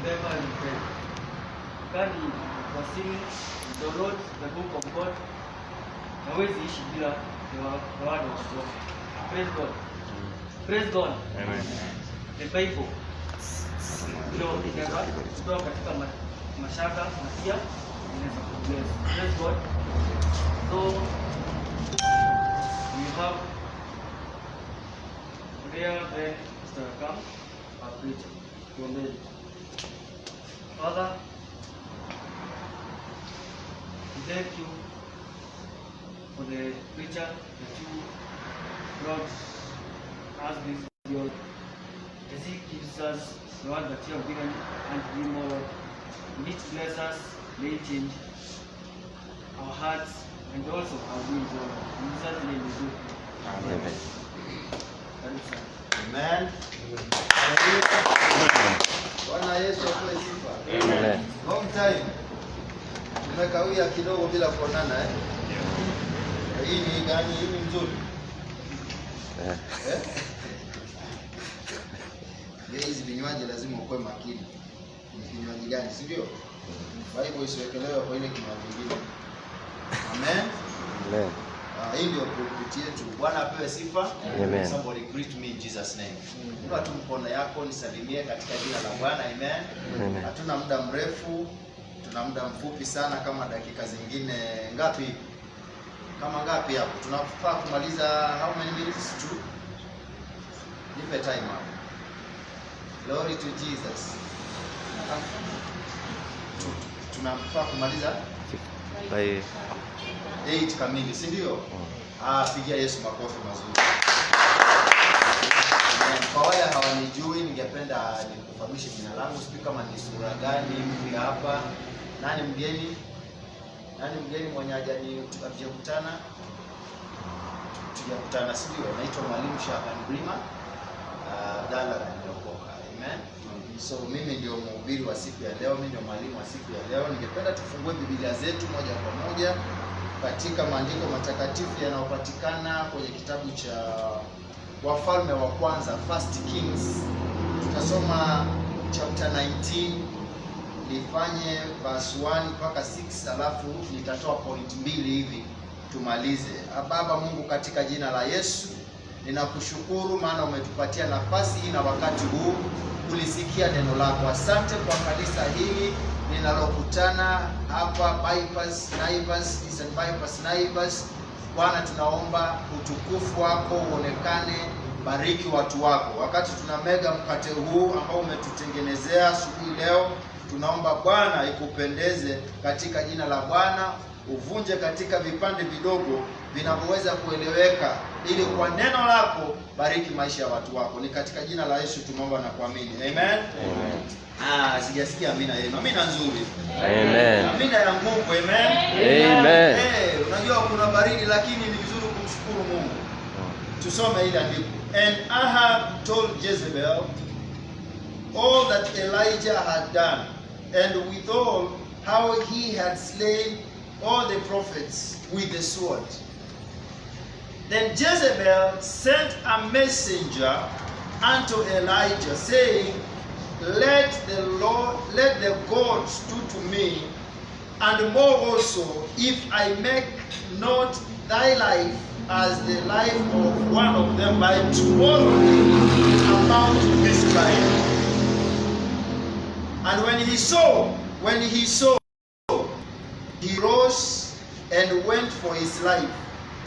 never repent. Kani wasimu download the book of God, hawezi ishi bila the word of God. Praise God. Praise God. Amen. The Bible ndio inaweza kutoa katika mashaka na pia inaweza kubless. Praise God. So we have prayer, then Mr. Come, our preacher. Father, we thank you for the preacher that you brought us this video. As he gives us the word that you have given and we more, which bless us, may change our hearts and also our wills. In Jesus' name we do. Amen. Amen. Bwana Yesu apewe sifa. Amen. Long time. Tumekawia kidogo bila kuonana Hii ni gani? Hii ni nzuri. Hizi vinywaji lazima ukue makini. Ni kinywaji gani, si ndio? Bible isiwekelewe kwa ile kinywaji kingine. Amen. Amen. Hii ndio pulpit yetu. Bwana apewe sifa. Amen. Somebody greet me in Jesus name. Inua tu mkono yako nisalimie katika jina la Bwana. Amen. Amen. Hatuna muda mrefu, tuna muda mfupi sana, kama dakika zingine ngapi? Kama ngapi hapo? Tunafaa kumaliza how many minutes to? Nipe time hapo. Glory to Jesus. Tunafaa kumaliza By 8 kamili, si ndio? Pigia Yesu makofi mazuri. Kwa wale hawanijui, ningependa nikufahamishe jina langu, sijui kama ni sura gani mimi hapa. Nani mgeni? Nani mgeni mwenye hajakutana? Tujakutana, si ndio? Naitwa Mwalimu Shaban Brima. Dala niliokoka. Amen. So mimi ndio mhubiri wa siku ya leo, mimi ndio mwalimu wa siku ya leo. Ningependa tufungue Biblia zetu moja kwa moja katika maandiko matakatifu yanayopatikana kwenye kitabu cha Wafalme wa Kwanza, First Kings. Tutasoma chapter 19, nifanye verse 1 mpaka 6, alafu nitatoa point 2 hivi tumalize. Baba Mungu, katika jina la Yesu ninakushukuru maana umetupatia nafasi hii na wakati huu kulisikia neno lako. Asante kwa kanisa hili linalokutana hapa Bypass Naivas, Eastern Bypass Naivas. Bwana, tunaomba utukufu wako uonekane, bariki watu wako. Wakati tunamega mkate huu ambao umetutengenezea asubuhi leo, tunaomba Bwana ikupendeze katika jina la Bwana, uvunje katika vipande vidogo vinavyoweza kueleweka, ili kwa neno lako bariki maisha ya watu wako. Ni katika jina la Yesu tumeomba na kuamini. Amen. Amen. Sijasikia amina yenu. Amina nzuri. Amen. Amina ya nguvu. Amen. Amen. Unajua kuna baridi lakini ni vizuri kumshukuru Mungu. Tusome ile andiko. And Ahab told Jezebel all that Elijah had done, and withal how he had slain all the prophets with the sword. Then Jezebel sent a messenger unto Elijah, saying, Let the gods do to me, and more also, if I make not thy life as the life of one of them by tomorrow amount this time. And when he saw, he rose and went for his life,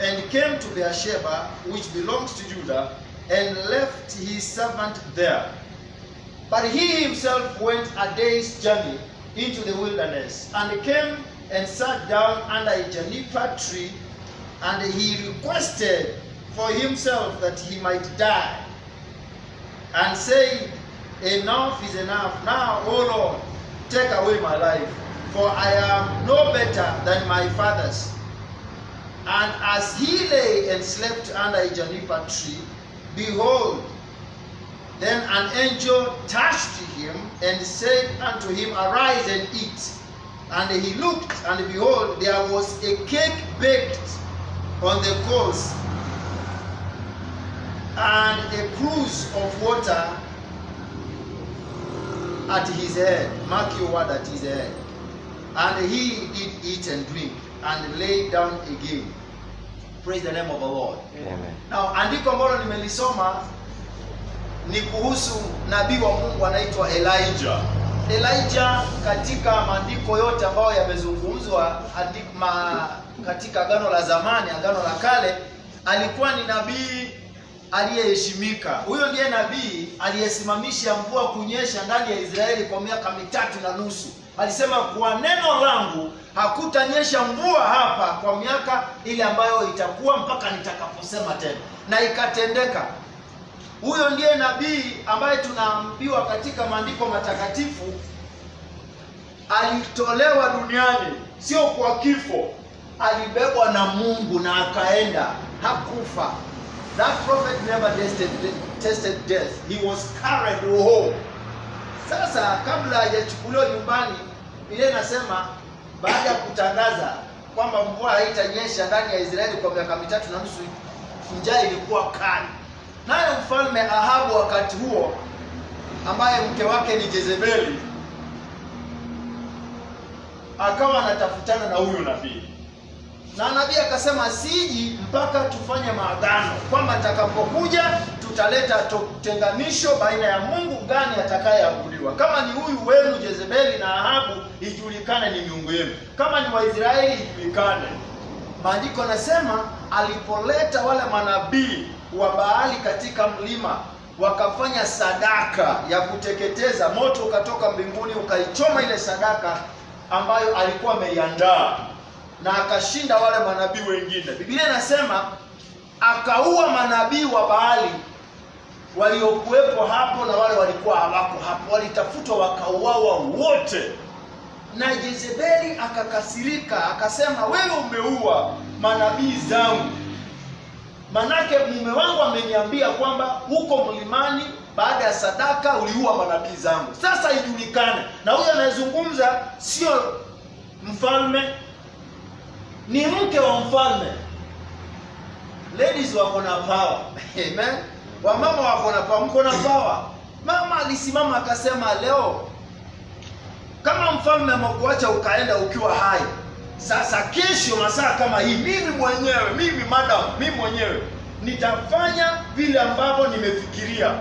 and came to Beersheba, which belongs to Judah, and left his servant there. But he himself went a day's journey into the wilderness, and came and sat down under a juniper tree, and he requested for himself that he might die, and said, Enough is enough. Now, O Lord, take away my life, for I am no better than my fathers. And as he lay and slept under a juniper tree, behold, then an angel touched him and said unto him, Arise and eat. And he looked, and behold, there was a cake baked on the coals, and a cruse of water at his head. Mark your word, at his head. And he did eat and drink and lay down again. Praise the name of the Lord. Amen. Now, andiko ambalo nimelisoma ni kuhusu nabii wa Mungu anaitwa Elijah. Elijah katika maandiko yote ambayo yamezungumzwa katika Agano la Zamani, Agano la Kale, alikuwa ni nabii aliyeheshimika. Huyo ndiye nabii aliyesimamisha mvua kunyesha ndani ya Israeli kwa miaka 3.5. Alisema kwa neno langu hakutanyesha mvua hapa kwa miaka ile ambayo itakuwa mpaka nitakaposema tena, na ikatendeka. Huyo ndiye nabii ambaye tunaambiwa katika maandiko matakatifu alitolewa duniani sio kwa kifo, alibebwa na Mungu na akaenda, hakufa. That prophet never tasted death. He was carried home. Sasa kabla hajachukuliwa nyumbani, ile nasema baada ya kutangaza kwamba mvua haitanyesha ndani ya Israeli kwa miaka 3.5, njaa ilikuwa kali. Naye mfalme Ahabu wakati huo, ambaye mke wake ni Jezebeli, akawa anatafutana na huyu nabii. Na nabii akasema siji mpaka tufanye maagano kwamba atakapokuja tutaleta tenganisho baina ya Mungu gani atakayeabudiwa. Kama ni huyu wenu Jezebeli na Ahabu, ijulikane ni miungu yenu. Kama ni Waisraeli, ijulikane. Maandiko yanasema alipoleta wale manabii wa Baali katika mlima, wakafanya sadaka ya kuteketeza, moto ukatoka mbinguni ukaichoma ile sadaka ambayo alikuwa ameiandaa, na akashinda wale manabii wengine. Biblia inasema akaua manabii wa Baali waliokuwepo hapo na wale walikuwa hawako hapo, walitafutwa wakauawa wote. Na Jezebeli akakasirika, akasema wewe umeua manabii zangu, manake mume wangu ameniambia kwamba huko mlimani baada ya sadaka uliua manabii zangu. Sasa ijulikane. Na huyo anayezungumza sio mfalme, ni mke wa mfalme. Ladies wako na power. Amen. Wamama wako na power, mko na power. Mama alisimama akasema leo kama mfalme amekuacha ukaenda ukiwa hai, sasa kesho masaa kama hii mimi mwenyewe nitafanya vile ambavyo nimefikiria.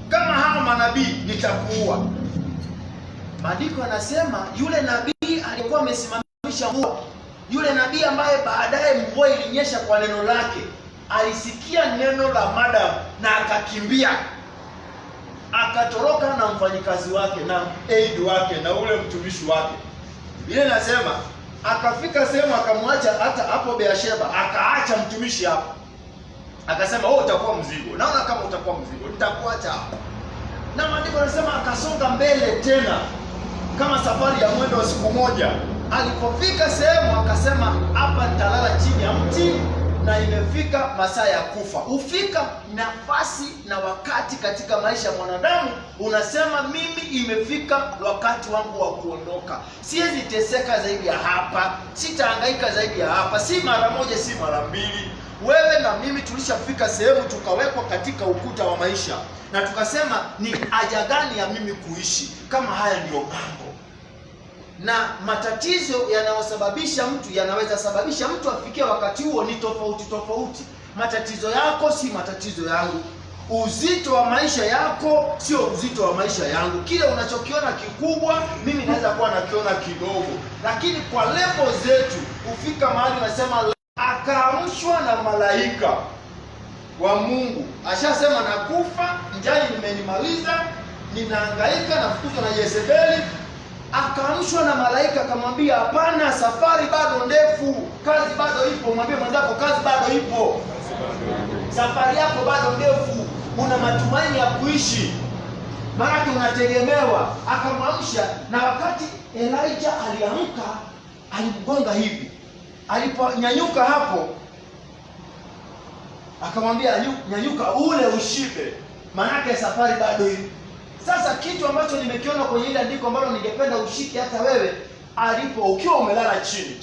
Kama hao manabii nitakuua. Maandiko yanasema yule nabii alikuwa amesimamisha mvua, yule nabii ambaye baadaye mvua ilinyesha kwa neno lake, alisikia neno la madam na akakimbia, akatoroka na mfanyikazi wake na aid wake na ule mtumishi wake. Ile nasema akafika sehemu akamwacha hata hapo Beersheba, akaacha mtumishi hapo. Akasema wewe utakuwa mzigo. Naona kama utakuwa mzigo, nitakuacha hapo. Na maandiko yanasema akasonga mbele tena kama safari ya mwendo wa siku moja. Alipofika sehemu akasema hapa nitalala chini ya mti, na imefika masaa ya kufa. Ufika nafasi na wakati katika maisha ya mwanadamu unasema mimi imefika wakati wangu wa kuondoka. Siwezi teseka zaidi ya hapa, sitahangaika zaidi ya hapa, si mara moja, si mara mbili. Wewe na mimi tulishafika sehemu tukawekwa katika ukuta wa maisha, na tukasema ni haja gani ya mimi kuishi kama haya ndio mambo. Na matatizo yanayosababisha mtu, yanaweza sababisha mtu afikie wakati huo ni tofauti. Matatizo yako si matatizo yangu, uzito wa maisha yako sio uzito wa maisha yangu. Kile unachokiona kikubwa mimi naweza kuwa nakiona kidogo, lakini kwa level zetu ufika mahali unasema akaamshwa na malaika wa Mungu. Ashasema nakufa, njaa imenimaliza, ninahangaika, nafukuzwa na Jezebeli. Akaamshwa na malaika akamwambia hapana, safari bado ndefu, kazi bado ipo. Mwambie mwenzako kazi bado ipo, safari yako bado ndefu, una matumaini ya kuishi, maana unategemewa. Akamwamsha, na wakati Elijah aliamka alimgonga hivi. Aliponyanyuka hapo akamwambia nyanyuka ule ushibe, maana safari bado ipo. Sasa kitu ambacho nimekiona kwenye ile andiko ambalo ningependa ushike hata wewe alipo, ukiwa umelala chini,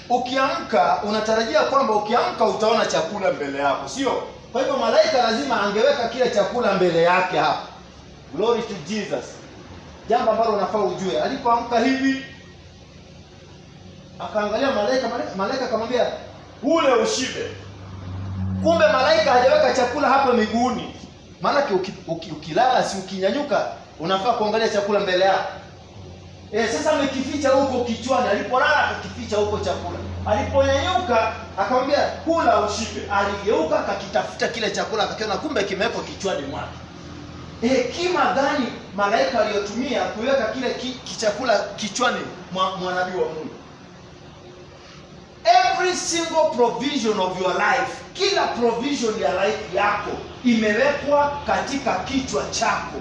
ukiamka unatarajia kwamba ukiamka utaona chakula mbele yako, sio? Kwa hivyo malaika lazima angeweka kile chakula mbele yake hapa. Glory to Jesus. Jambo ambalo unafaa ujue. Alipoamka hivi akaangalia malaika akamwambia ule ushibe. Kumbe malaika hajaweka chakula hapa miguuni. Maana ukilala si ukinyanyuka unafaa kuangalia chakula mbele yako. Sasa amekificha huko kichwani. Alipolala akakificha huko chakula. Aliponyanyuka akamwambia kula ushibe. Aligeuka akakitafuta kile chakula akakiona kumbe kimewekwa kichwani mwake. Hekima gani malaika aliyotumia kuweka kile chakula kichwani mwa nabii wa Mungu? Every single provision of your life, kila provision ya life yako imewekwa katika kichwa chako.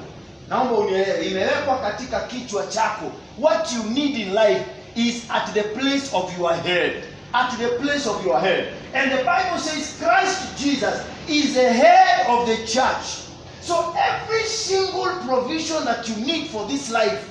Naomba unielewe, imewekwa katika kichwa chako. What you need in life is at the place of your head. At the place of your head. And the Bible says Christ Jesus is the head of the church. So every single provision that you need for this life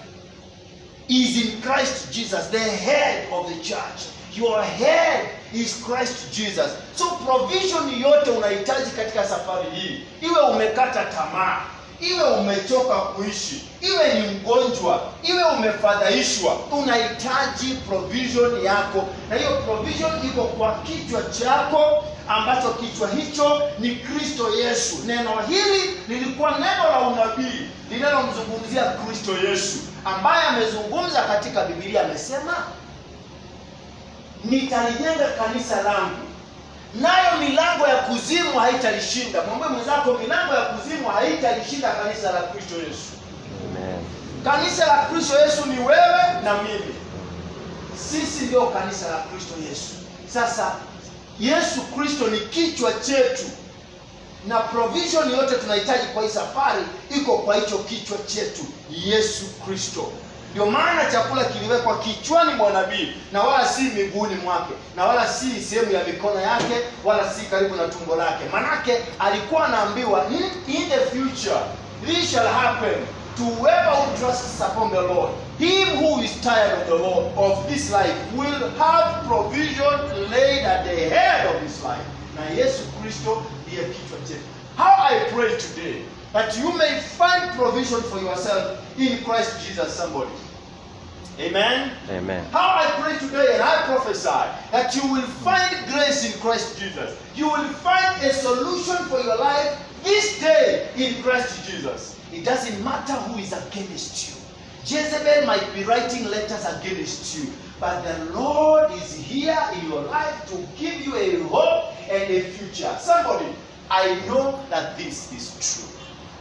is in Christ Jesus, the head of the church. Your head is Christ Jesus. So provision yote unahitaji katika safari hii, iwe umekata tamaa, iwe umechoka kuishi, iwe ni mgonjwa, iwe umefadhaishwa, unahitaji provision yako. Na hiyo provision iko kwa kichwa chako, ambacho kichwa hicho ni Kristo Yesu. Neno hili lilikuwa neno la unabii linalomzungumzia Kristo Yesu, ambaye amezungumza katika Biblia. Amesema nitalijenga kanisa langu, nayo milango ya kuzimu haitalishinda. Mwambie mwenzako milango ya kuzimu haitalishinda kanisa la Kristo Yesu. Amen. Kanisa la Kristo Yesu ni wewe na mimi. Sisi ndio kanisa la Kristo Yesu. Sasa Yesu Kristo ni kichwa chetu, na provision yote tunahitaji kwa hii safari iko kwa hicho kichwa chetu, Yesu Kristo. Ndio maana chakula kiliwekwa kichwani mwa nabii, na wala si miguuni mwake, na wala si sehemu ya mikono yake, wala si karibu na tumbo lake. Manake alikuwa anaambiwa in the future this shall happen to whoever who trusts upon the Lord. Him who is tired of the Lord of this life will have provision laid at the head of his life. Na Yesu Kristo ndiye kichwa chetu. How I pray today that you may find provision for yourself in Christ Jesus. Somebody. Amen. Amen. How I pray today and I prophesy that you will find grace in Christ Jesus. You will find a solution for your life this day in Christ Jesus. It doesn't matter who is against you. Jezebel might be writing letters against you, but the Lord is here in your life to give you a hope and a future. Somebody, I know that this is true.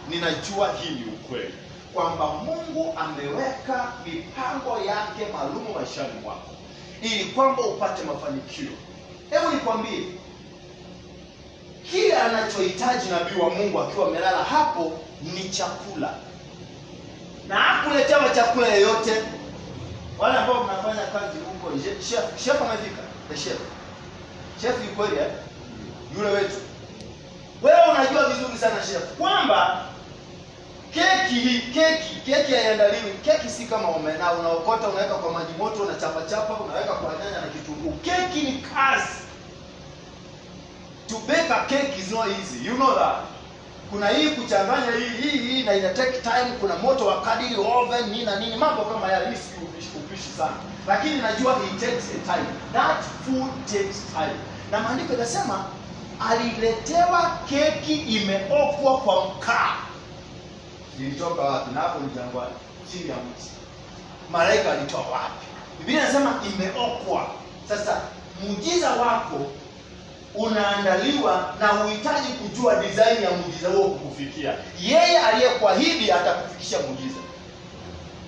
Ninajua hii ni ukweli, kwamba Mungu ameweka mipango yake maalumu maishani mwako ili kwamba upate mafanikio. Hebu nikwambie, kile anachohitaji nabii wa Mungu akiwa amelala hapo ni chakula. Na hakuletewa chakula yoyote. Wale ambao mnafanya kazi huko, chef amefika, the chef yuko ile, yule wetu. Wewe unajua vizuri sana chef kwamba keki haiandaliwi. Keki si kama omena unaokota unaweka kwa maji moto unachapa unaweka kwa nyanya na kitunguu. Keki ni kazi. To bake a cake is not easy. You know that. Kuna hii kuchanganya hii na ina take time, kuna moto wa kadiri, oven nini na nini, mambo kama yale. Mimi si upishi sana, lakini najua it takes a time. That food takes time. Na maandiko yanasema aliletewa keki imeokwa kwa mkaa. Ilitoka wapi? Na hapo ni jangwani, chini ya mti. Malaika alitoa wapi? Biblia inasema imeokwa. Sasa muujiza wako unaandaliwa na uhitaji kujua design ya muujiza huo kukufikia. Yeye aliyekuahidi atakufikisha muujiza.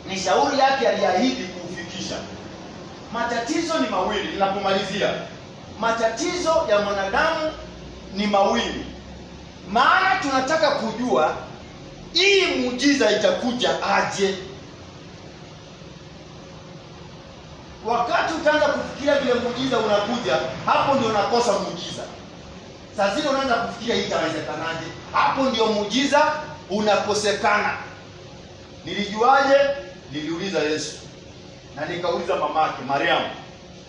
Ni shauri yake aliahidi kuufikisha. Matatizo ni mawili, ninapomalizia. Matatizo ya mwanadamu ni mawili. Maana tunataka kujua hii muujiza itakuja aje. Wakati utaanza kufikiria vile muujiza unakuja, hapo ndio unakosa muujiza. Sasa zile unaanza kufikiria hii itawezekanaje, hapo ndio muujiza unakosekana. Nilijuaje? Niliuliza Yesu. Na nikauliza mamake Mariamu.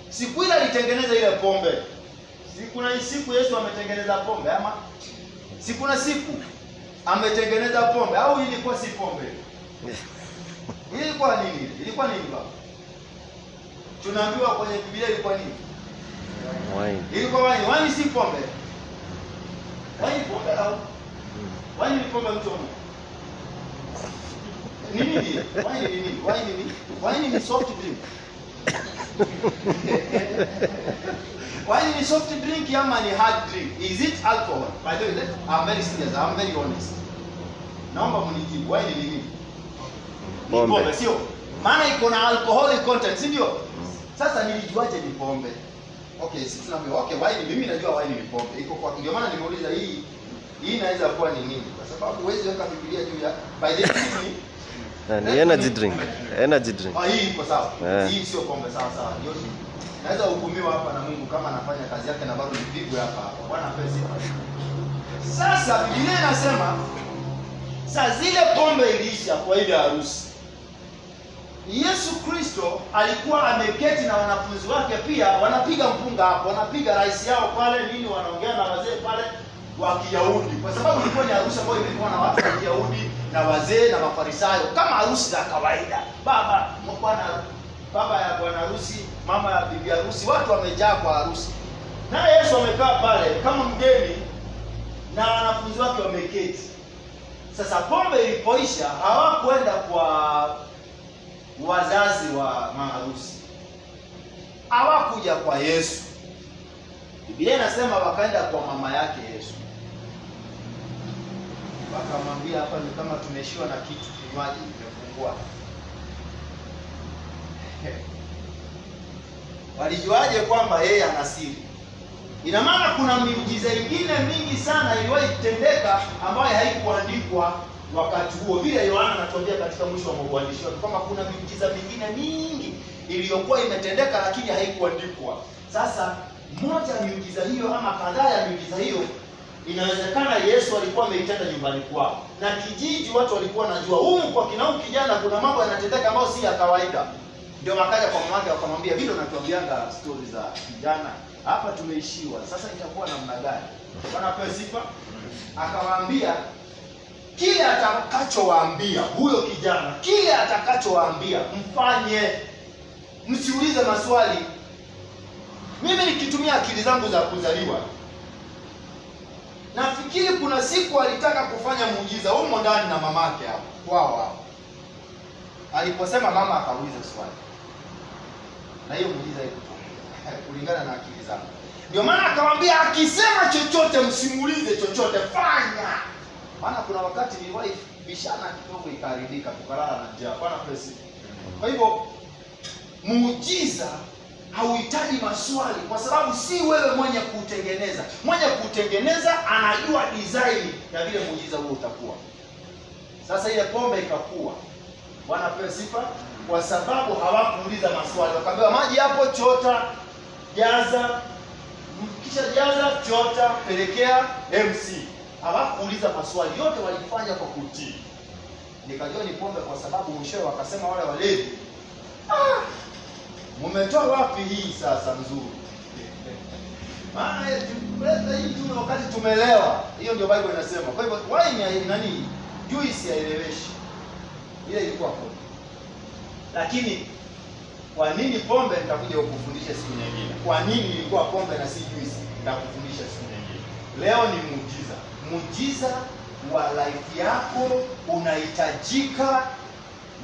Siku ile alitengeneza ile pombe. Siku Yesu ametengeneza pombe ama? Siku ametengeneza pombe au ilikuwa si pombe? Ilikuwa nini? Ilikuwa nini baba? Tunaambiwa kwenye Biblia ilikuwa nini? Wine. Ilikuwa wine. Wine si pombe. Wine pombe au? Wine ni pombe mtu. Nini? Wine ni nini? Wine ni nini? Wine ni soft drink. Wine ni soft drink ama ni hard drink? Is it alcohol? By the way, I'm very serious. I'm very honest. Naomba mnijibu. Wine ni nini? Ni pombe, sio? Maana iko na alcoholic content, si ndio? Sasa nilijuaje ni pombe? Okay, sisi tunaambiwa okay, wine mimi najua wine ni pombe. Iko kwa ndio maana nimeuliza hii inaweza kuwa ni nini? Kwa sababu huwezi weka Biblia juu ya by the way ni energy drink. Energy drink. Hii iko sawa. Hii sio pombe, sawa sawa. Ndio. Naweza hukumiwa hapa na Mungu kama anafanya kazi yake na bado nipigwe hapa. Bwana pesa. Sasa Biblia inasema saa zile pombe iliisha kwa ile harusi. Yesu Kristo alikuwa ameketi na wanafunzi wake pia wanapiga mpunga hapo, wanapiga rais yao pale nini, wanaongea na wazee pale wa Kiyahudi, kwa sababu ilikuwa ni harusi ambayo ilikuwa na watu wa Kiyahudi na wazee na Mafarisayo kama harusi za kawaida. Baba ya bwana harusi, mama ya bibi harusi, watu wamejaa kwa harusi. Na Yesu amekaa pale kama mgeni na wanafunzi wake wameketi. Sasa pombe ilipoisha, hawakwenda kwa wazazi wa maharusi, hawakuja kwa Yesu. Biblia inasema wakaenda kwa mama yake Yesu, wakamwambia hapa ni kama tumeshiwa na kitu, kinywaji kimefungua. Walijuaje kwamba yeye ana siri? Ina maana kuna miujiza ingine mingi sana iliwahi kutendeka ambayo haikuandikwa wakati huo. Vile Yohana anatuambia katika mwisho wa mwandishi wake kwamba kuna miujiza mingine mingi iliyokuwa imetendeka lakini haikuandikwa. Sasa moja miujiza hiyo ama kadhaa ya miujiza hiyo inawezekana Yesu alikuwa ameitenda nyumbani kwao. Na kijiji watu walikuwa wanajua huyu kwa kinao kijana kuna mambo yanatendeka ambayo si ya kawaida. Ndio wakaja kwa mama yake wakamwambia vile unatuambianga stories za kijana. Hapa tumeishiwa. Sasa itakuwa namna gani? Bwana apewe sifa. Akawaambia kile atakachowaambia huyo kijana, kile atakachowaambia mfanye. Msiulize maswali. Mimi nikitumia akili zangu za kuzaliwa, nafikiri kuna siku alitaka kufanya muujiza huko ndani na mamake hapo kwao. Aliposema mama akauliza swali. Na hiyo muujiza kulingana na akili zangu. Ndio maana akamwambia akisema chochote msimulize chochote, fanya. Maana kuna wakati niliwahi bishana kidogo ikaharibika, tukalala na njaa. Bwana pesa. Kwa hivyo muujiza hauhitaji maswali kwa sababu si wewe mwenye kutengeneza. Mwenye kutengeneza anajua design ya vile muujiza huo utakuwa. Sasa ile pombe ikakuwa. Bwana pewe sifa kwa sababu hawakuuliza maswali. Wakaambiwa maji hapo chota, jaza, kisha jaza, chota, pelekea MC. Hawakuuliza maswali, yote walifanya kwa kutii. Nikajua ni pombe kwa sababu mwishowe wakasema wale walevi, mmetoa wapi hii sasa nzuri? Maana tuleta hii tu wakati tumelewa. Hiyo ndio Bible inasema. Kwa hivyo wine nani? Juice haieleweshi. Ile ilikuwa pombe. Lakini kwa nini pombe? Nitakuja kukufundisha siku nyingine. Kwa nini ilikuwa pombe na si juice? Nitakufundisha siku nyingine. Leo ni muujiza. Muujiza wa life yako unahitajika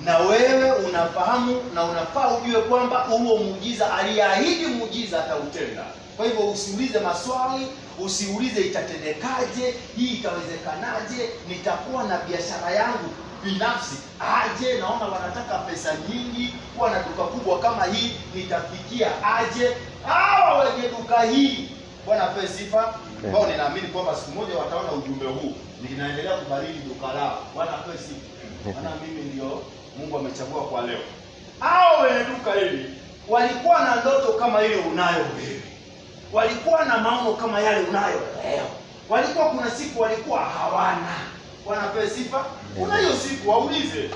na wewe unafahamu na unafaa ujue kwamba huo muujiza aliahidi muujiza atautenda. Kwa hivyo usiulize maswali, usiulize itatendekaje, hii itawezekanaje, nitakuwa na biashara yangu binafsi aje, naona wanataka pesa nyingi, kuwa na duka kubwa kama hii, nitafikia aje? Hawa wenye duka hii, Bwana apewe sifa, wao ninaamini kwamba siku moja wataona ujumbe huu, ninaendelea kubariki duka lao. Bwana apewe sifa. Maana mimi ndio Mungu amechagua kwa leo. Hao wenye duka hili walikuwa na ndoto kama ile unayo wewe. Walikuwa na maono kama yale unayo leo. Walikuwa kuna siku walikuwa hawana. Bwana apewe sifa. Kuna hiyo siku waulize.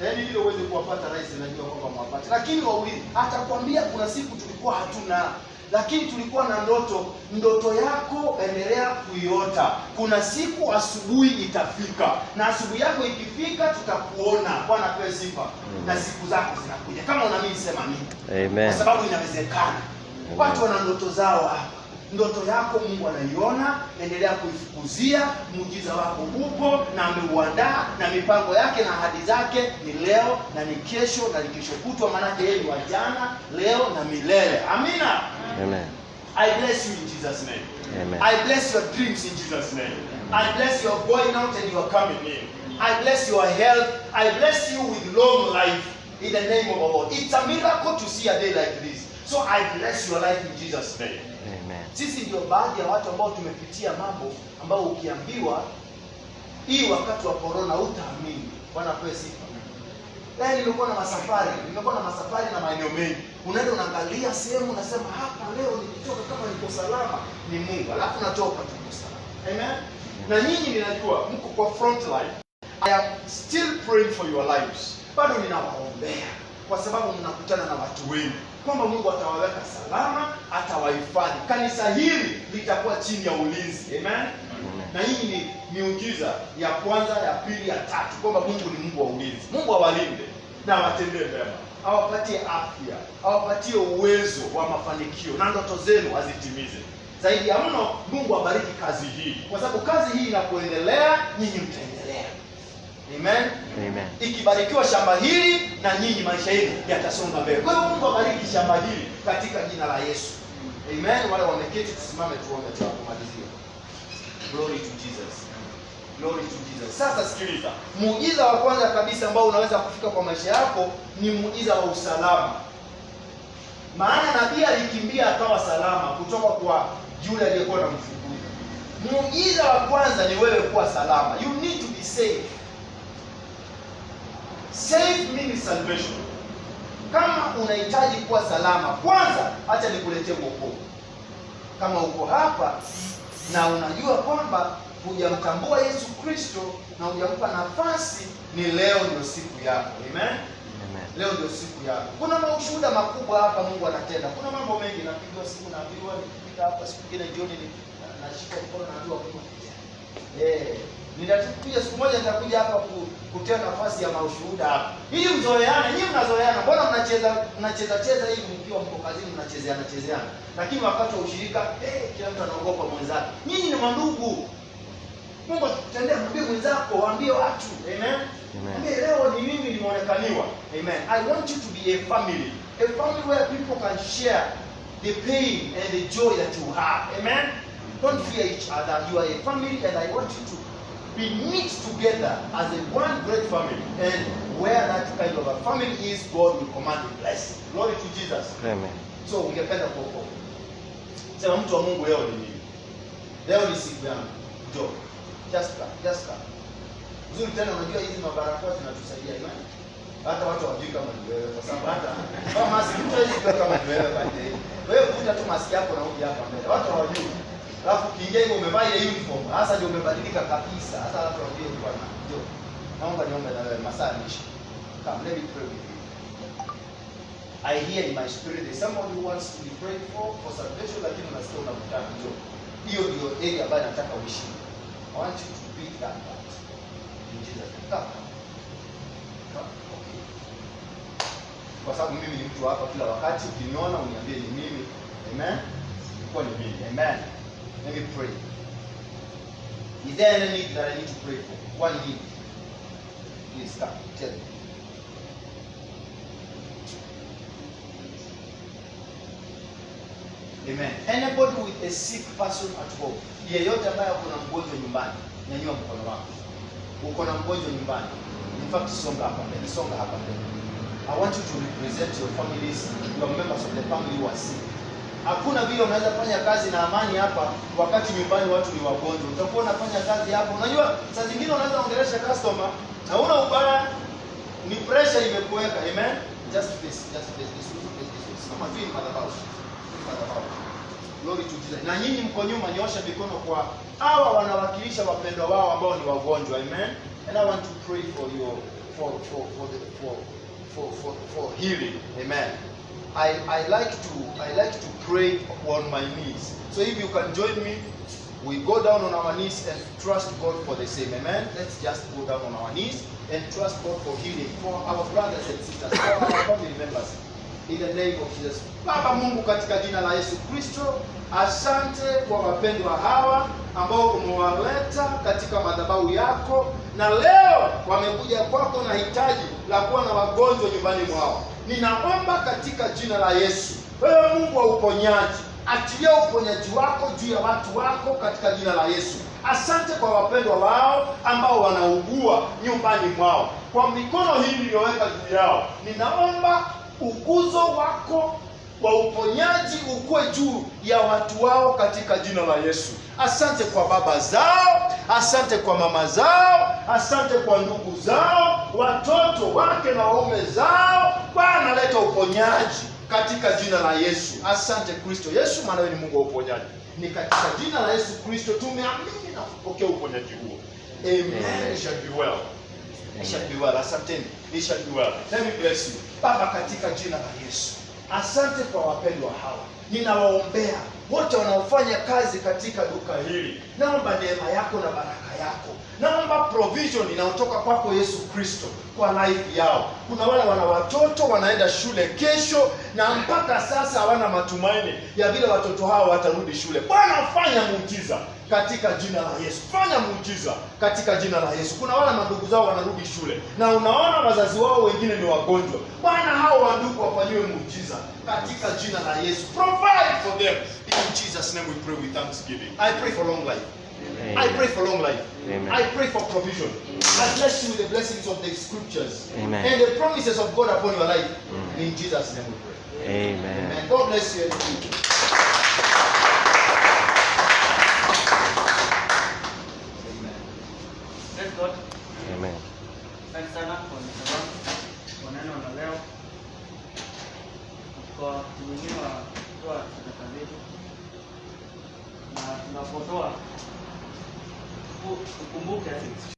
Yaani ile uweze kuwapata rais, najua kwamba mwapate. Lakini waulize, atakwambia kuna siku tulikuwa hatuna. lakini tulikuwa na ndoto. Ndoto yako endelea kuiota. Kuna siku asubuhi itafika, na asubuhi yako ikifika tutakuona. Bwana apewe sifa. Na siku zako zinakuja. Kama unaamini sema amini. Amen. Kwa sababu inawezekana. Watu wana ndoto zao hapa. Ndoto yako Mungu anaiona, endelea kuifukuzia. Muujiza wako upo na ameuandaa, na mipango yake na ahadi zake ni leo na ni kesho na ni kesho kutwa, maana yeye ni wa jana, leo na milele. Amina. Amen. I bless you in Jesus' name. Amen. I bless your dreams in Jesus' name. I bless your going out and your coming in. I bless your health. I bless you with long life in the name of the Lord. It's a miracle to see a day like this. So I bless your life in Jesus' name. Amen. Sisi ndio baadhi ya watu ambao tumepitia mambo ambao ukiambiwa hii wakati wa corona utaamini. Bwana apewe sifa. Nimekuwa na masafari na maeneo mengi. Unaenda unaangalia sehemu unasema hapa leo nikitoka kama niko salama ni Mungu. Alafu natoka tuko salama. Amen. Na nyinyi ninajua mko kwa front line. I am still praying for your lives. Bado ninawaombea kwa sababu mnakutana na watu wengi. Kwamba Mungu atawaweka salama, atawahifadhi. Kanisa hili litakuwa chini ya ulinzi. Amen. Na hii ni miujiza ya kwanza, ya pili, ya tatu, kwamba Mungu ni Mungu wa ulinzi. Mungu awalinde na awatendee mema, awapatie afya, awapatie uwezo wa mafanikio na ndoto zenu azitimize. Zaidi ya mno, Mungu abariki kazi hii, kwa sababu kazi hii inapoendelea nyinyi mtaendelea. Amen. Amen. Ikibarikiwa shamba hili na nyinyi maisha yenu yatasonga mbele. Kwa hiyo Mungu abariki shamba hili katika jina la Yesu. Amen. Wale wameketi tusimame tuombe tunapomalizia. Glory to Jesus. Glory to Jesus. Sasa sikiliza. Muujiza wa kwanza kabisa ambao unaweza kufika kwa maisha yako ni muujiza wa usalama. Maana nabii alikimbia akawa salama kutoka kwa yule aliyekuwa anamfukuza. Muujiza wa kwanza ni wewe kuwa salama. You need to be safe. Safe means salvation. Kama unahitaji kuwa salama, kwanza acha nikuletee wokovu. Kama uko hapa na unajua kwamba hujamtambua Yesu Kristo na hujampa nafasi, ni leo ndio siku yako. Amen. Amen. Leo ndio siku yako. Kuna maushuhuda makubwa hapa Mungu anatenda. Kuna mambo mengi, napigwa simu, naambiwa nikifika hapa siku nyingine jioni nashika mkono naambiwa Mungu. Nitakuja siku moja, nitakuja hapa kutia nafasi ya maushuhuda hapa. Ili mzoeane, nyinyi mnazoeana. Mbona mnacheza hivi mkiwa mko kazini mnachezeana. Lakini wakati wa ushirika, kila mtu anaogopa mwenzake. Nyinyi ni mandugu. Mungu akikutendea, mwambie mwenzako, waambie watu. Amen. Mwambie leo ni mimi nimeonekaniwa. Amen. I want you to be a family. A family where people can share the pain and the joy that you have. Amen. Don't fear each other. You are a family, and I want you to be mixed together as a one great family. And where that kind of a family is, God will command a blessing. Glory to Jesus. Amen. So ungependa kuokoka. Sema mtu wa Mungu, leo ni nini? Leo ni siku yangu. Njoo. Just come. Uzuri tena, unajua hizi mabarakoa zinatusaidia imani. Hata watu hawajui kama ni wewe, kwa sababu hata kama maski mtu hawezi kujua kama ni wewe pande. Wewe vuta tu maski yako na uje hapa mbele. Watu hawajui. Alafu kiingia hiyo umevaa ile uniform, hasa ndio umebadilika kabisa. Hata watu hawajui ulikuwa na njoo. Naomba niombe na wewe masaa nishi. Come, let me pray with you. I hear in my spirit there's someone who wants to be prayed for salvation, lakini unasikia unamtaka njoo. Hiyo ndio area ambayo nataka uishi. I want you to beat that part. In Jesus' name. Come. Okay. Kwa sababu mimi ni mtu hapa kila wakati, ukiniona uniambie ni mimi. Amen. Kwa ni mimi. Amen. Let me pray. Is there any need that I need to pray for? One need. Please come. Tell me. Amen. Anybody with a sick person at home. Yeyote ambaye uko na mgonjwa nyumbani, nyanyua mkono wako. Uko na mgonjwa nyumbani. In fact, songa hapa mbele. I want you to represent your families, your members of the family who are sick. Hakuna vile unaweza fanya kazi na amani hapa wakati nyumbani watu ni wagonjwa. Utakuwa unafanya kazi hapo. Unajua saa zingine unaweza ongelesha customer na una ubaya, ni pressure imekuweka. Amen. Just face this way. Kama vile madhabahu. Glory to Jesus. Na nyinyi mko nyuma, nyosha mikono kwa hawa wanawakilisha wapendwa wao ambao ni wagonjwa. Amen. And I want to pray for you for healing. Amen. I like to pray on my knees. So if you can join me, we go down on our knees and trust God for the same. Amen. Let's just go down on our knees and trust God for healing for our brothers and sisters, for our family members. In the name of Jesus. Baba Mungu, katika jina la Yesu Kristo, asante kwa wapendwa hawa ambao umewaleta katika madhabahu yako, na leo wamekuja kwako na hitaji la kuwa na wagonjwa nyumbani mwao. Ninaomba katika jina la Yesu, wewe Mungu wa uponyaji, achilia uponyaji wako juu ya watu wako katika jina la Yesu. Asante kwa wapendwa wao ambao wanaugua nyumbani mwao. Kwa mikono hii niliyoweka juu yao, ninaomba ukuzo wako wa uponyaji ukue juu ya watu wao katika jina la Yesu. Asante kwa baba zao, asante kwa mama zao, asante kwa ndugu zao, watoto wake na waume zao. Bwana, leta uponyaji katika jina la Yesu. Asante Kristo Yesu, maana wewe ni Mungu wa uponyaji. Ni katika jina la Yesu Kristo tumeamini na kupokea uponyaji huo. Amen. It shall be well. It shall be well. Asanteni. It shall be well. Let me bless you. Baba, katika jina la Yesu, asante kwa wapendwa hawa. Ninawaombea wote wanaofanya kazi katika duka hili. Naomba neema yako na baraka yako. Naomba provision inayotoka kwako Yesu Kristo kwa life yao. Kuna wale wana watoto wanaenda shule kesho na mpaka sasa hawana matumaini ya vile watoto hao watarudi shule. Bwana, fanya muujiza katika jina la Yesu. Fanya muujiza katika jina la Yesu. Kuna wale mandugu zao wanarudi shule na unaona wazazi wao wengine ni wagonjwa. Bwana, hao wandugu wafanyiwe muujiza katika jina la Yesu. Provide for them. In Jesus' name we pray with thanksgiving. I pray for long life. Amen. I pray for long life. Amen. I pray for provision. Amen. I bless you with the blessings of the scriptures. Amen. And the promises of God upon your life. Amen. In Jesus' name we pray. Amen. Amen. God bless you. Amen. Praise God. Amen. Asante sana kwa msaada kwa neno la leo. Kwa kutumiwa kutoa sadaka zetu. Na tunapotoa tukumbuke